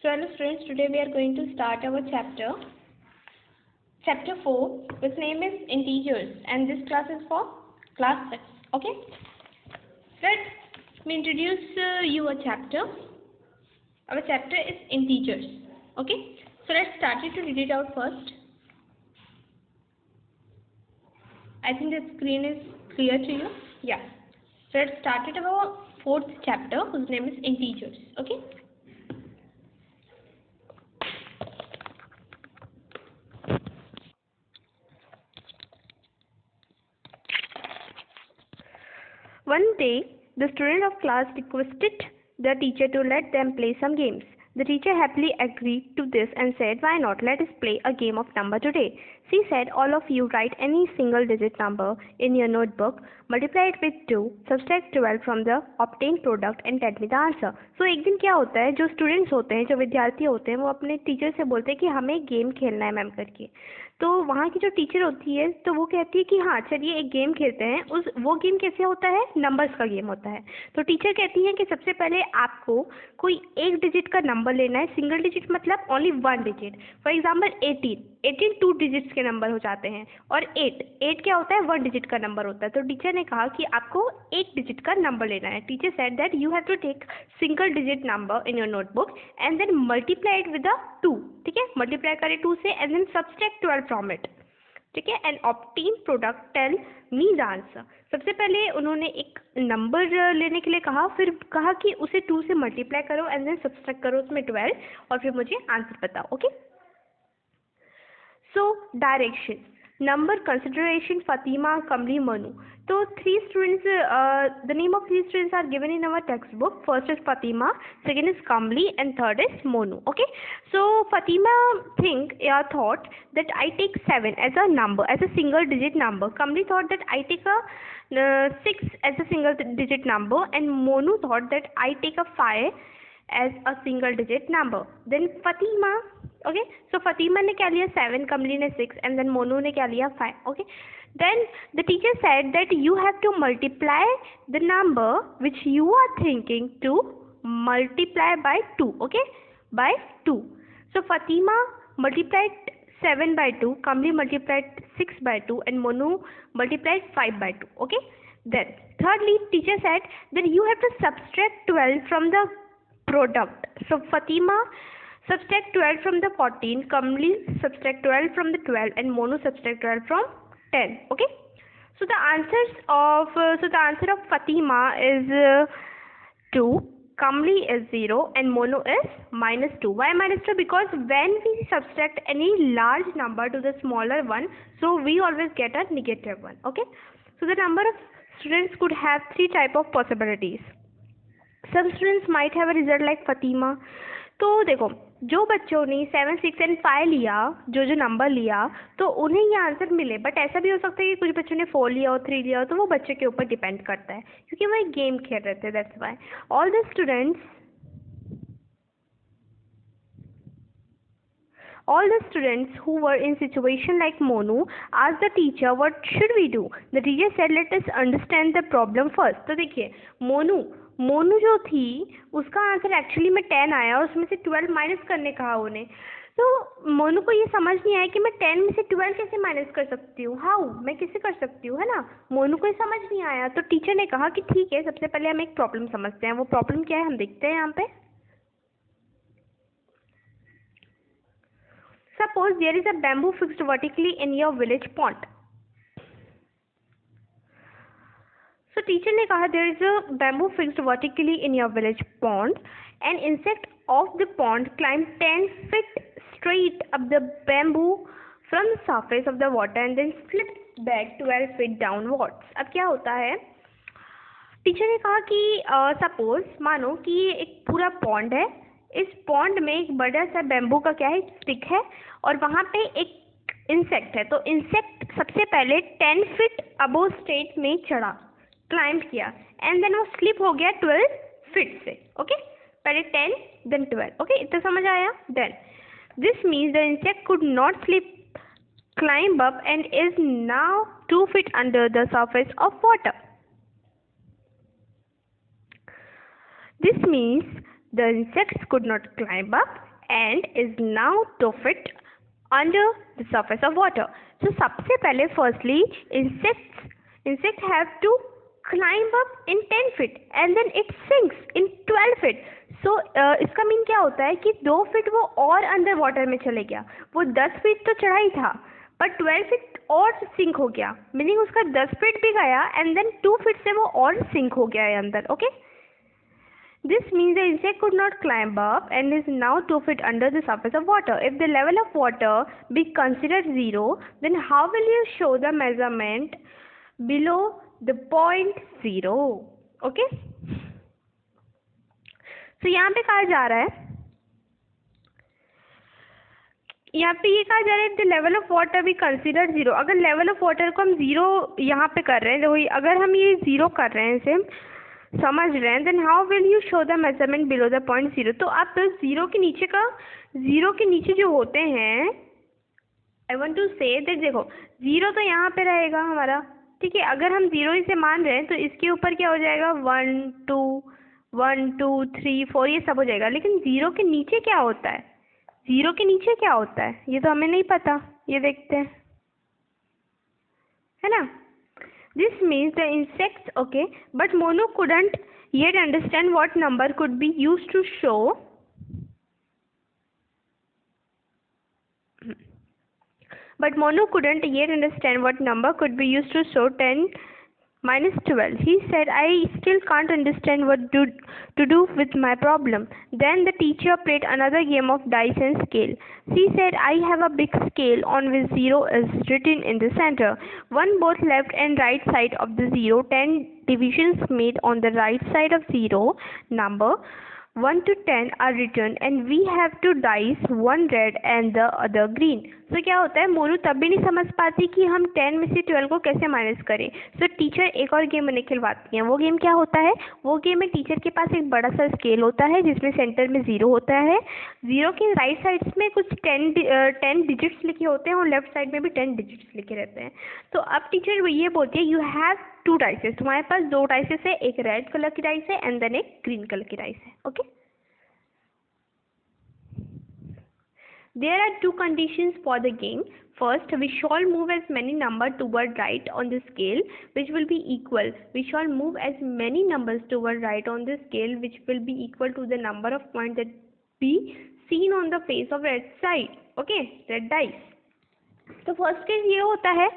So hello students, today we are going to start our chapter 4, which name is integers, and this class is for class 6. Okay, let me introduce you a chapter. Our chapter is integers. Okay, so let's start it to read it out first. I think the screen is clear to you. Yeah, so let's start it our 4th chapter, whose name is integers. Okay. One day, the student of class requested the teacher to let them play some games. The teacher happily agreed to this and said, "Why not? Let us play a game of number today." She said, "All of you write any single digit number in your notebook, multiply it with 2, subtract 12 from the obtained product and tell me the answer." So एक दिन क्या होता है, जो students होते हैं, जो विद्यार्थी होते हैं, वो अपने टीचर से बोलते हैं कि हमें गेम खेलना है मैम करके। तो वहाँ की जो टीचर होती है, तो वो कहती है कि हाँ चलिए एक गेम खेलते हैं। वो गेम कैसे होता है? नंबर्स का गेम होता है। तो टीचर कहती है कि सबसे पहले आपको कोई एक डिजिट का नंबर लेना है। सिंगल डिजिट मतलब only 1 digit. For example 18 2 digits के नंबर हो जाते हैं, और 8 क्या होता है? 1 डिजिट का नंबर होता है। तो टीचर ने कहा कि आपको एक डिजिट का नंबर लेना है। Teacher said that you have to take single digit number in your notebook and then multiply it with 2। ठीक है, मल्टीप्लाई करें 2 से and then subtract 12 from it. ठीक है, and obtain product tell me the answer. सबसे पहले उन्होंने एक नंबर लेने के लिए कहा, फिर कहा कि उसे 2 से मल्टीप्लाई करो एंड देन सब्सट्रैक्ट करो उसमें 12 और फिर मुझे आंसर बताओ। Okay, so direction, number, consideration, Fatima, Kamli, Manu. So 3 students, the name of 3 students are given in our textbook. First is Fatima, second is Kamli, and third is Monu. Okay, so Fatima thought that I take 7 as a number, as a single digit number. Kamli thought that I take a 6 as a single digit number, and Monu thought that I take a 5 as a single digit number. Then Fatima, okay, so Fatima ने क्या लिया? 7, Kamli ने 6, and then Monu ने क्या लिया? 5. Okay, then the teacher said that you have to multiply the number which you are thinking to multiply by 2. Okay, by 2. So Fatima multiplied 7 by 2, Kamli multiplied 6 by 2, and Monu multiplied 5 by 2. Okay, then thirdly, teacher said that you have to subtract 12 from the product. So Fatima subtract 12 from the 14, Kamli subtract 12 from the 12, and Monu subtract 12 from 10. Okay, so the answer of Fatima is 2, Kamli is 0, and Monu is -2. Why -2? Because when we subtract any large number to the smaller one, so we always get a -1. Okay, so the number of students could have 3 type of possibilities. Some students might have a result like Fatima. तो देखो, जो बच्चों ने 7, 6 and 5 लिया, जो number लिया, तो उन्हें ये आंसर मिले। बट ऐसा भी हो सकता है कि कुछ बच्चों ने 4 लिया और 3 लिया हो, तो वो बच्चे के ऊपर डिपेंड करता है, क्योंकि वो एक गेम खेल रहे थे। That's why all the students who were in situation like Monu asked the teacher, "What should we do?" The teacher said, "Let us understand the problem first." तो देखिए, मोनू जो थी, उसका आंसर एक्चुअली में 10 आया और उसमें से 12 माइनस करने कहा उन्हें। तो मोनू को ये समझ नहीं आया कि मैं 10 में से 12 कैसे माइनस कर सकती हूँ, मैं कैसे कर सकती हूँ, है ना। मोनू को ये समझ नहीं आया। तो टीचर ने कहा कि ठीक है, सबसे पहले हम एक प्रॉब्लम समझते हैं। वो प्रॉब्लम क्या है हम देखते हैं यहाँ पे। Suppose there is a bamboo fixed vertically in your village pond. So teacher ने कहा there is a bamboo fixed vertically in your village pond. An insect of the pond climbed 10 feet straight up the bamboo from the surface of the water and then slipped back 12 feet downwards. अब क्या होता है? Teacher ने कहा कि suppose मानो कि ये एक पूरा पॉन्ड है। इस पॉन्ड में एक बड़ा सा बैम्बू का क्या है? स्टिक है, और वहाँ पे एक इंसेक्ट है। तो इंसेक्ट सबसे पहले 10 फीट अबोव स्टेट में चढ़ा, क्लाइंब किया, एंड देन वो स्लिप हो गया 12 फीट से। ओके, पहले 10 देन 12। ओके, इतना समझ आया? Then this means the insect could not slip, climb up and is now 2 feet under the surface of water. This means the insects could not climb up and is now 2 feet under the surface of water. So सबसे पहले firstly insect have to climb up in 10 feet and then it sinks in 12 feet. So इसका mean क्या होता है कि 2 feet वो और अंदर वाटर में चले गया. वो 10 फीट तो चढ़ा ही था पर 12 फीट और सिंक हो गया, मीनिंग उसका 10 फीट भी गया एंड देन 2 फीट से वो और सिंक हो गया है अंदर. Okay, this means the insect could not climb up and is now 2 feet under the surface of water. If the level of water be considered 0, then how will you show the measurement below the point 0? Okay, so यहाँ पे कहा जा रहा है, यहाँ पे ये कहा जा रहा है द लेवल ऑफ वाटर भी कंसिडर 0. अगर लेवल ऑफ वाटर को हम 0 यहाँ पे कर रहे हैं, देखो अगर हम ये 0 कर रहे हैं, इसे समझ रहे हैं, then how will you show the measurement below the point 0. तो आप 0 के नीचे जो होते हैं, I want to say that, देखो 0 तो यहाँ पे रहेगा हमारा, ठीक है. अगर हम 0 इसे मान रहे हैं तो इसके ऊपर क्या हो जाएगा, 1 2 3 4 ये सब हो जाएगा. लेकिन 0 के नीचे क्या होता है, 0 के नीचे क्या होता है ये तो हमें नहीं पता, ये देखते हैं, है ना. This means the insects, okay, but Monu couldn't yet understand what number could be used to show ten minus 12. He said, I still can't understand what to do with my problem. Then the teacher played another game of dice and scale. She said, I have a big scale on which 0 is written in the center. One both left and right side of the 0. 10 divisions made on the right side of 0. Number 1 to 10 are written and we have to dice, one red and the other green. So क्या होता है, मोनू तब भी नहीं समझ पाती कि हम 10 में से 12 को कैसे माइनस करें. So टीचर एक और गेम उन्हें खिलवाती हैं. वो गेम क्या होता है, वो गेम में टीचर के पास एक बड़ा सा स्केल होता है जिसमें सेंटर में 0 होता है. 0 के राइट साइड्स में कुछ 10 डिजिट्स लिखे होते हैं और लेफ्ट साइड में भी 10 डिजिट्स लिखे रहते हैं. तो अब टीचर ये बोलती है, यू हैव 2 डाइसेस, तुम्हारे पास 2 डाइसेस है, एक रेड कलर की डाइस है एंड देन एक ग्रीन कलर की डाइस है. Okay, there are 2 conditions for the game. First, we shall move as many numbers toward right on the scale which will be equal. We shall move as many numbers toward right on the scale which will be equal to the number of points that be seen on the face of red side. Okay, red dice. तो first case ये होता है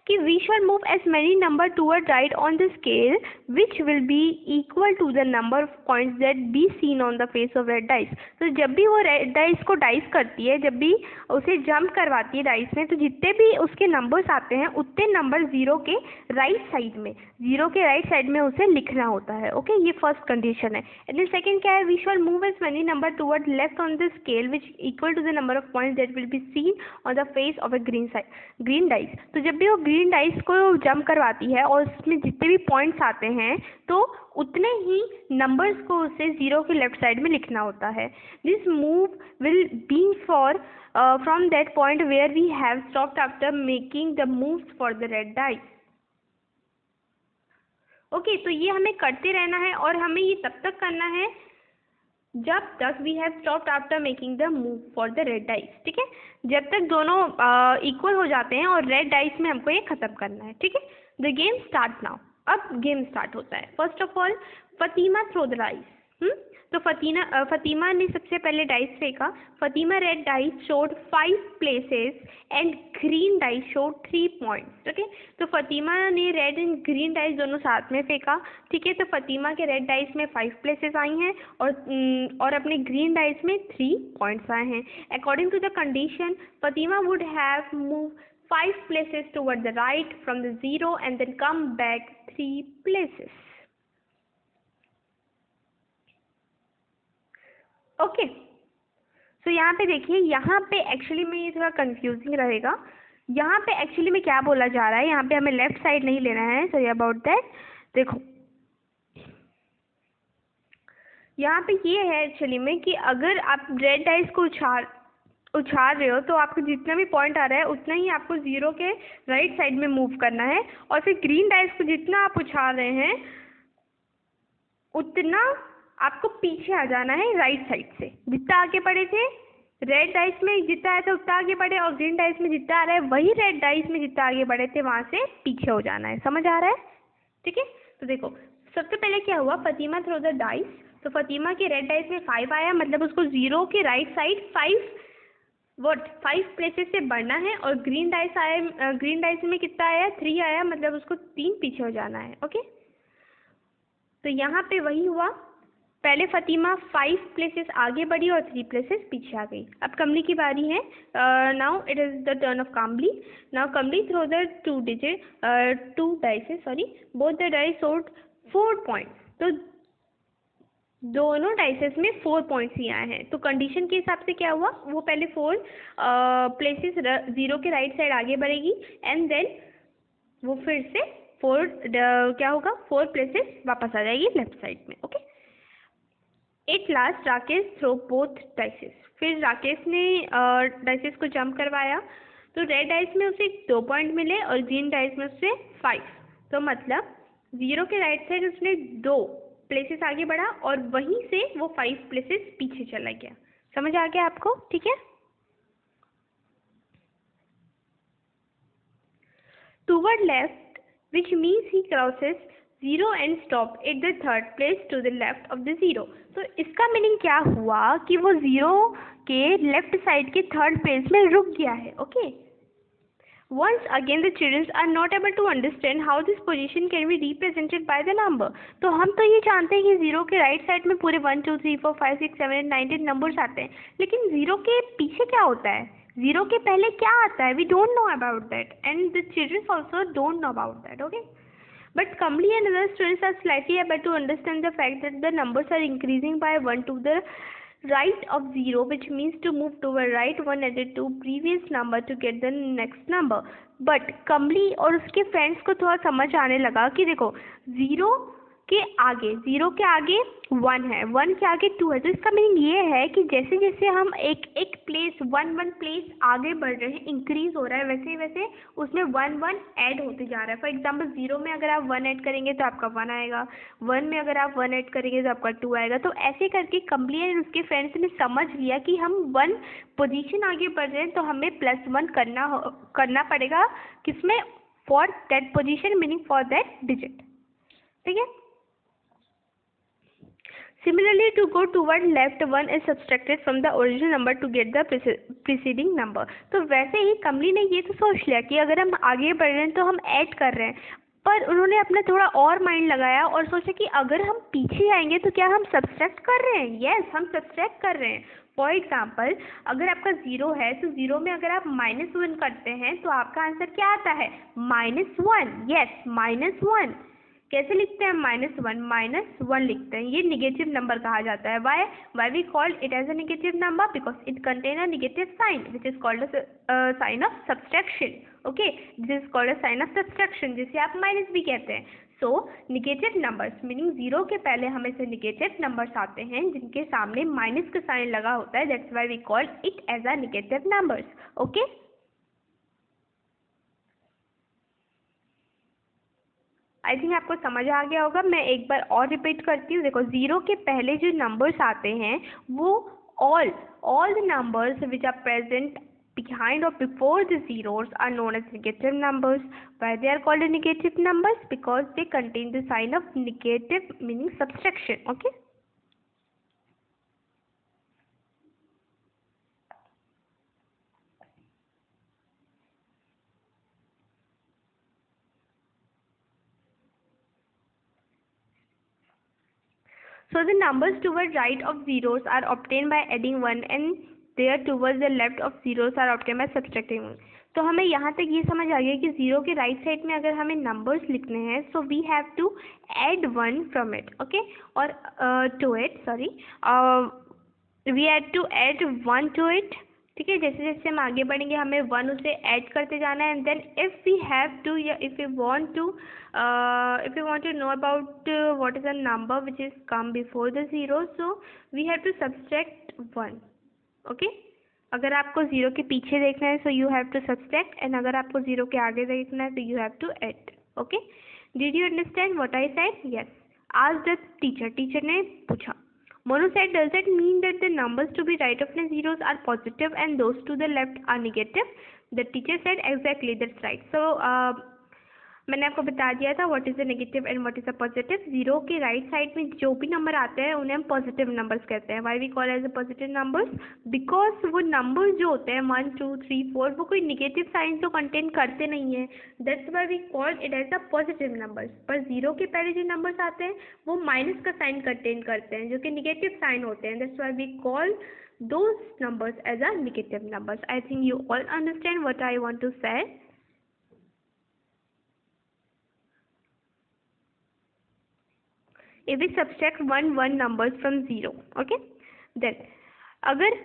कि we shall move as many number toward right on the scale which will be equal to the number of points that be seen on the face of red dice. तो जब भी वो red dice को dice करती है, जब भी उसे जंप करवाती है डाइस में, तो जितने भी उसके नंबर्स आते हैं उतने नंबर 0 के राइट साइड में उसे लिखना होता है. ओके, ये फर्स्ट कंडीशन है. एंड सेकंड क्या है, we shall move as many number toward left on the scale which equal to the number of points that will be seen on the face of a green dice. तो जब भी वो green dice को jump करवाती है और उसमें जितने भी पॉइंट्स आते हैं तो उतने ही नंबर्स को उसे 0 के लेफ्ट साइड में लिखना होता है. This move will be for from that point where we have stopped after making the moves for the red dice. Okay, तो ये हमें करते रहना है और हमें ये तब तक करना है जब तक we have stopped after making the move for the red dice. ठीक है, जब तक दोनों इक्वल हो जाते हैं और रेड डाइस में हमको ये ख़त्म करना है. ठीक है, द गेम स्टार्ट नाउ. अब गेम स्टार्ट होता है. First of all Fatima throw the dice. तो फतीमा ने सबसे पहले डाइस फेंका. Fatima red dice showed 5 places and green dice showed 3 points. Okay, तो फतीमा ने रेड एंड ग्रीन डाइस दोनों साथ में फेंका. ठीक है, तो फतीमा के रेड डाइस में 5 प्लेसेस आई हैं और अपने ग्रीन डाइस में 3 पॉइंट्स आए हैं. According to the condition, Fatima would have move 5 places toward the right from the 0 and then come back 3 places. Okay, सो यहाँ पे देखिए, यहाँ पे एक्चुअली में ये थोड़ा कंफ्यूजिंग रहेगा. यहाँ पे एक्चुअली में क्या बोला जा रहा है, यहाँ पे हमें लेफ्ट साइड नहीं लेना है. Sorry about that. देखो यहाँ पे ये है एक्चुअली में कि अगर आप रेड डाइस को उछाल रहे हो तो आपको जितना भी पॉइंट आ रहा है उतना ही आपको 0 के राइट साइड में मूव करना है. और फिर ग्रीन डाइस को जितना आप उछाल रहे हैं उतना आपको पीछे आ जाना है राइट साइड से. जितना आगे बढ़े थे रेड डाइस में जितना आया था उतना आगे बढ़े और ग्रीन डाइस में जितना आ रहा है वही रेड डाइस में जितना आगे बढ़े थे वहाँ से पीछे हो जाना है। समझ आ रहा है? ठीक है, तो देखो सबसे पहले क्या हुआ, फतीमा थ्रो द डाइस, तो फतीमा के रेड डाइस में 5 आया, मतलब उसको 0 के राइट साइड 5 प्लेसेस से बढ़ना है। और ग्रीन डाइस आया, ग्रीन डाइस में कितना आया, 3 आया, मतलब उसको 3 पीछे हो जाना है। ओके, तो यहाँ पे वही हुआ, पहले फतीमा 5 प्लेसेस आगे बढ़ी और 3 प्लेसेस पीछे आ गई। अब कमली की बारी है। Now it is the turn of Kamli. Now Kamli throw the 2 dices, both the dice showed 4 points, तो दोनों डाइसेस में 4 पॉइंट्स ही आए हैं। तो कंडीशन के हिसाब से क्या हुआ, वो पहले 4 प्लेसेस 0 के राइट साइड आगे बढ़ेगी एंड देन वो फिर से 4 प्लेसेस वापस आ जाएगी लेफ्ट साइड में। Okay, at last Rakesh throw both dices, फिर राकेश ने डाइसेस को जंप करवाया, तो रेड डाइस में उसे 2 पॉइंट मिले और ग्रीन डाइस में उसे 5, तो मतलब 0 के राइट साइड उसने 2 प्लेसेस आगे बढ़ा और वहीं से वो 5 प्लेसेस पीछे चला गया। समझ आ गया आपको? ठीक है, toward left which means he crosses 0 and stop at the third place to the left of the 0। तो इसका मीनिंग क्या हुआ कि वो 0 के लेफ्ट साइड के थर्ड प्लेस में रुक गया है। Okay, Once again the children are not able to understand how this position can be represented by the number। तो हम तो ये जानते हैं कि 0 के राइट साइड में पूरे 1 2 3 4 5 6 7 8 9 10 नंबर्स आते हैं, लेकिन 0 के पीछे क्या होता है, 0 के पहले क्या आता है, we don't know about that and the children also don't know about that. Okay, but Kamli and other students are slightly able to understand the fact that the numbers are increasing by 1 to the right of 0, which means to move toward right 1 added to previous number to get the next number। but Kamli और उसके friends को थोड़ा समझ आने लगा कि देखो 0 के आगे 1 है, 1 के आगे 2 है, तो इसका मीनिंग ये है कि जैसे जैसे हम एक प्लेस 1 प्लेस आगे बढ़ रहे हैं, इंक्रीज हो रहा है, वैसे वैसे उसमें 1 ऐड होते जा रहा है। फॉर एग्जांपल 0 में अगर आप 1 ऐड करेंगे तो आपका 1 आएगा, 1 में अगर आप 1 ऐड करेंगे तो आपका 2 आएगा। तो ऐसे करके कमली और उसके फ्रेंड्स ने समझ लिया कि हम 1 पोजीशन आगे बढ़ रहे हैं तो हमें +1 करना पड़ेगा, किसमें, for that position, meaning for that digit. ठीक है, Similarly, to go toward left, 1 is subtracted from the original number to get the preceding number। तो वैसे ही कमली ने ये तो सोच लिया कि अगर हम आगे बढ़ रहे हैं तो हम ऐड कर रहे हैं, पर उन्होंने अपना थोड़ा और माइंड लगाया और सोचा कि अगर हम पीछे आएंगे तो क्या हम सब्सट्रैक्ट कर रहे हैं। यस, हम सब्सट्रैक्ट कर रहे हैं। फॉर एग्जाम्पल अगर आपका 0 है तो 0 में अगर आप -1 करते हैं तो आपका आंसर क्या आता है, -1। यस, -1 कैसे लिखते हैं, -1 लिखते हैं, ये निगेटिव नंबर कहा जाता है। Why we called it as a negative number, because it contain a negative sign which is called sign of subtraction. Okay, this is called a sign of subtraction, जिसे आप माइनस भी कहते हैं। सो negative numbers meaning 0 के पहले हमें से negative numbers आते हैं जिनके सामने माइनस का साइन लगा होता है, that's why we called it as a negative numbers. Okay, I think आपको समझ आ गया होगा। मैं एक बार और रिपीट करती हूँ। देखो 0 के पहले जो नंबर्स आते हैं वो all the numbers which are present behind or before the zeros are known as negative numbers. Why they are called negative numbers? Because they contain the sign of negative, meaning subtraction. Okay. So the numbers toward right of zeros are obtained by adding 1 and there towards the left of zeros are obtained by subtracting 1। तो हमें यहाँ तक ये समझ आ गया कि 0 के right side में अगर हमें नंबर्स लिखने हैं so we have to add 1 from it. Okay, और to it, sorry, we have to add 1 to it. ठीक है, जैसे जैसे हम आगे बढ़ेंगे हमें 1 उसे ऐड करते जाना है and then if we have to या if you want to know about what is a number which is come before the 0, so we have to subtract 1। Okay, अगर आपको 0 के पीछे देखना है so you have to subtract and अगर आपको 0 के आगे देखना है तो you have to add. Okay, did you understand what I said? Yes, आज द टीचर ने पूछा। Monu said, does that mean that the numbers to be right of line zeros are positive and those to the left are negative? The teacher said, exactly, that's right. So मैंने आपको बता दिया था what is a negative and what is a positive. Zero के right side में जो भी number आते हैं उन्हें हम पॉजिटिव नंबर्स कहते हैं. Why we call as a positive numbers? Because वो नंबर्स जो होते हैं 1 2 3 4 वो कोई नेगेटिव साइन तो कंटेन करते नहीं है. That's why we call it as a positive numbers. पर जीरो के पहले जो नंबर्स आते हैं वो माइनस का साइन कंटेन करते हैं जो कि नेगेटिव साइन होते हैं. That's why we call those numbers as a negative numbers. I think you all understand what I want to say. If we subtract one numbers from zero, okay, then अगर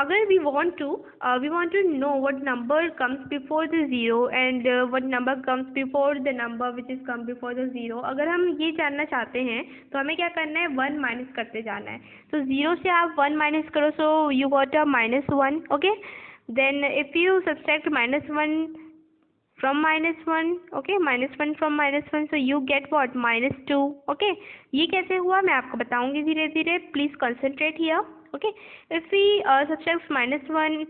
अगर we want to know what number comes before the zero and what number comes before the number which is come before the zero. अगर हम ये जानना चाहते हैं तो हमें क्या करना है, 1 माइनस करते जाना है. तो जीरो से आप 1 माइनस करो, so you got a -1. Okay, then if you subtract -1 from -1, okay, -1 from -1, so you get what, -2. okay, ये कैसे हुआ मैं आपको बताऊंगी धीरे धीरे. Please concentrate here. okay, if we subtract -1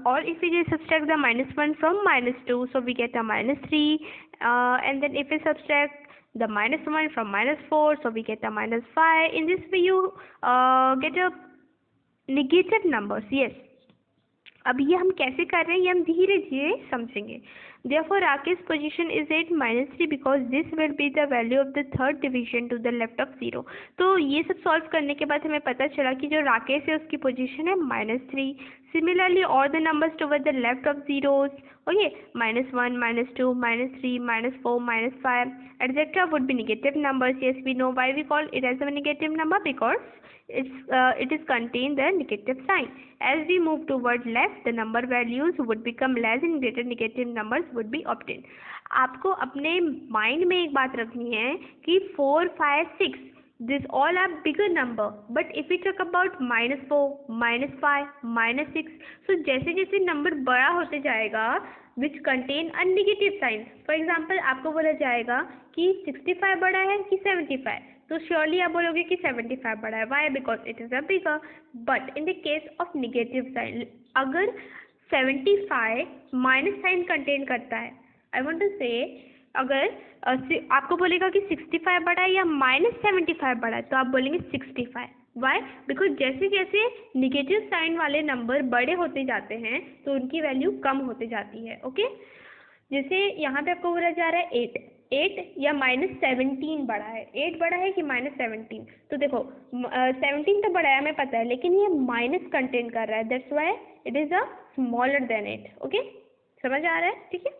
or if we just subtract the -1 from -2, so we get a -3, and then if we subtract the -1 from -4, so we get a -5. in this way you get a negative numbers. yes, अब ये हम कैसे कर रहे हैं ये हम धीरे धीरे समझेंगे. Therefore Rakesh's position is at -3 because this will be the value of the third division to the left of 0. तो ये सब सॉल्व करने के बाद हमें पता चला कि जो राकेश है उसकी पोजीशन है -3. Similarly all the numbers toward the left of zeros, okay, -1, -2, -3, -4, -5, etc. would be negative numbers. Yes, we know why we call it as a negative number, because it is contain the negative sign. As we move toward left, the number values would become less and greater negative numbers would be obtained. आपको अपने mind में एक बात रखनी है कि 4, 5, 6 this all are bigger number, but if we talk about -4, -5, -6, so जैसे जैसे नंबर बड़ा होते जाएगा which contain a negative sign. For example आपको बोला जाएगा कि 65 बड़ा है कि 75, तो श्योरली आप बोलोगे कि 75 बड़ा है. Why? Because it is a bigger. But in the case of negative sign, अगर 75 माइनस साइन कंटेन करता है, आई वांट टू से अगर आपको बोलेगा कि 65 बड़ा है या -75 बड़ा है, तो आप बोलेंगे 65. वाई? बिकॉज जैसे जैसे निगेटिव साइन वाले नंबर बड़े होते जाते हैं तो उनकी वैल्यू कम होते जाती है. ओके, जैसे यहाँ पे आपको बोला जा रहा है 8 या -17 बड़ा है. 8 बड़ा है कि -17? तो देखो 17 तो बड़ा है हमें पता है, लेकिन ये माइनस कंटेन कर रहा है. That's why it is a smaller than 8. Okay, समझ आ रहा है? ठीक है.